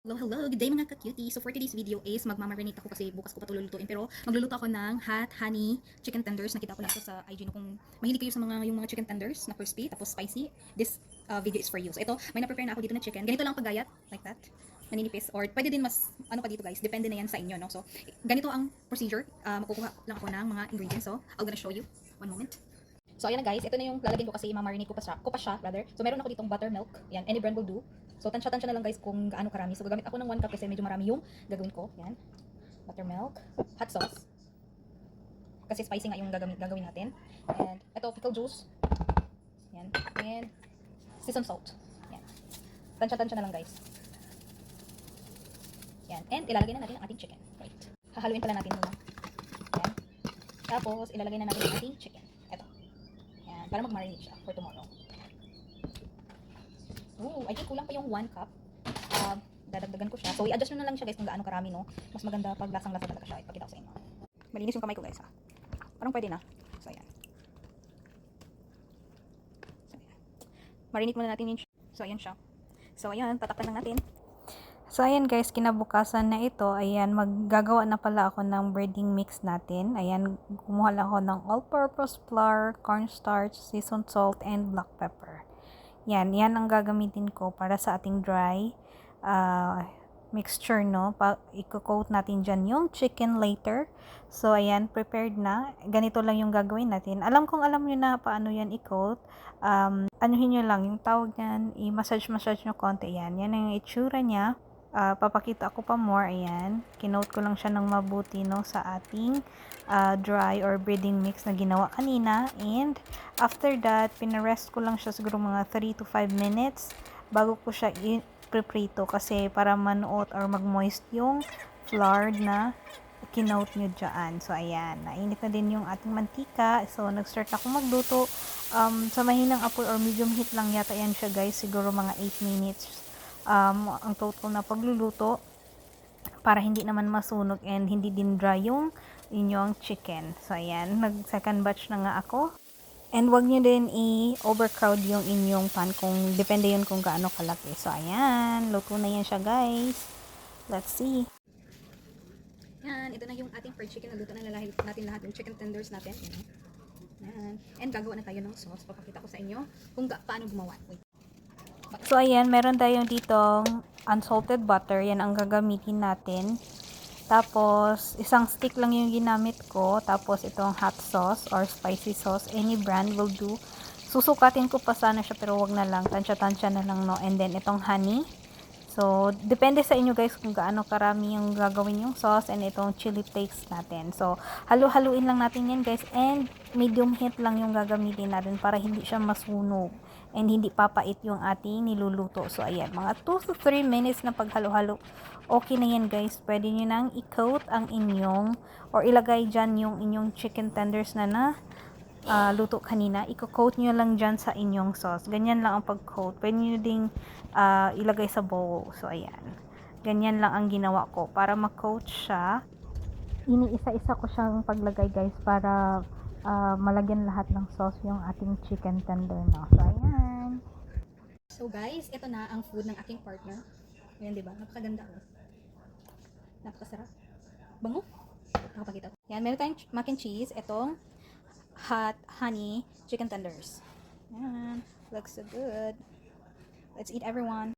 Hello, hello! Good day mga ka-cutie! So for today's video is magmamarinate ako kasi bukas ko pa ito lulutuin. Pero magluluto ako ng hot honey chicken tenders. Nakita ko lang ito sa IG no, kung mahilig kayo sa yung mga chicken tenders na crispy tapos spicy. This video is for you. So ito, may na-prepare na ako dito na chicken. Ganito lang paggayat, like that. Maninipis. Or pwede din mas, ano pa dito guys, depende na yan sa inyo. No? So ganito ang procedure. Makukuha lang ako ng mga ingredients. So I'm gonna show you. One moment. So ayan na guys, ito na yung lalagyan ko kasi mamarinate ko pa siya rather. So meron ako ditong buttermilk. Yan, any brand will do. So tansya-tansya na lang guys kung gaano karami. So gagamit ako ng 1 cup kasi medyo marami yung gagawin ko. Yan. Buttermilk, hot sauce. Kasi spicy nga yung gagawin natin. And ito pickle juice. Yan. And seasoned salt. Yan. Tansya-tansya na lang guys. Yan. And ilalagay na natin ang ating chicken. Right. Hahaluin pala natin muna. Yan. Tapos ilalagay na natin ang ating chicken. Ito. Yan. Para mag-marinate siya for tomorrow. Oh, I think kulang pa yung 1 cup. Dadagdagan ko siya. So, i-adjust nyo na lang siya guys kung gaano karami, no? Mas maganda pag lasang-lasa talaga siya. Ipakita ko sa inyo. Malinis yung kamay ko guys, ha? Parang pwede na. So, ayan. Marinate muna natin yun. So, ayan siya. So, ayan. Tatakpan lang natin. So, ayan guys, kinabukasan na ito, ayan, maggagawa na pala ako ng breading mix natin. Ayan, kumuha lang ako ng all-purpose flour, cornstarch, seasoned salt, and black pepper. Yan ang gagamitin ko para sa ating dry mixture, no? I-coat natin dyan yung chicken later. So, ayan, prepared na. Ganito lang yung gagawin natin. Alam nyo na paano yan i-coat. Anuhin nyo lang, yung tawag yan, i-massage nyo konti. Yan ang itsura niya. Papakita ko pa more. Ayan, kinote ko lang siya ng mabuti, no, sa ating dry or breading mix na ginawa kanina. And after that, pinarest ko lang siya siguro mga 3 to 5 minutes bago ko siya i-preprito kasi para manuot or mag-moist yung flour na kinote nyo dyan. So, ayan, nainit na din yung ating mantika. So, nag-start ako magluto. Sa mahinang apoy or medium heat lang yata yan siya guys. Siguro mga 8 minutes ang total na pagluluto para hindi naman masunog and hindi din dry yung inyong chicken. So, ayan, nag-second batch na nga ako. And wag nyo din i-overcrowd yung inyong pan kung depende yun kung gaano kalaki. So, ayan, luto na yan siya guys. Let's see. Yan. Ito na yung ating fried chicken. Naluto na natin lahat yung chicken tenders natin. Yan. And gagawa na tayo ng sauce. Papakita ko sa inyo kung paano gumawa. Wait. So, ayan, meron tayong ditong unsalted butter. Yan ang gagamitin natin. Tapos, isang stick lang yung ginamit ko. Tapos, itong hot sauce or spicy sauce. Any brand will do. Susukatin ko pa sana siya pero wag na lang. Tansya-tansya na lang, no. And then, itong honey. So, depende sa inyo guys kung gaano karami yung gagawin yung sauce and itong chili flakes natin. So, halu-haluin lang natin yan guys. And medium heat lang yung gagamitin natin para hindi siya masunog. And hindi papait yung ating niluluto. So, ayan. Mga 2 to 3 minutes na paghalo-halo. Okay na yan guys. Pwede nyo nang i-coat ang inyong or ilagay dyan yung inyong chicken tenders na luto kanina. I-coat nyo lang dyan sa inyong sauce. Ganyan lang ang pag-coat. Pwede nyo ding ilagay sa bowl. So, ayan. Ganyan lang ang ginawa ko. Para ma-coat siya, iniisa-isa ko siyang paglagay guys para malagyan lahat ng sauce yung ating chicken tender, no? So, ayan. So guys, ito na ang food ng aking partner. Ayan, diba? Napakaganda ko. Napakasarap. Bango. Nakapagita. Yan, meron tayong mac and cheese. Itong hot honey chicken tenders. Yan. Looks so good. Let's eat everyone.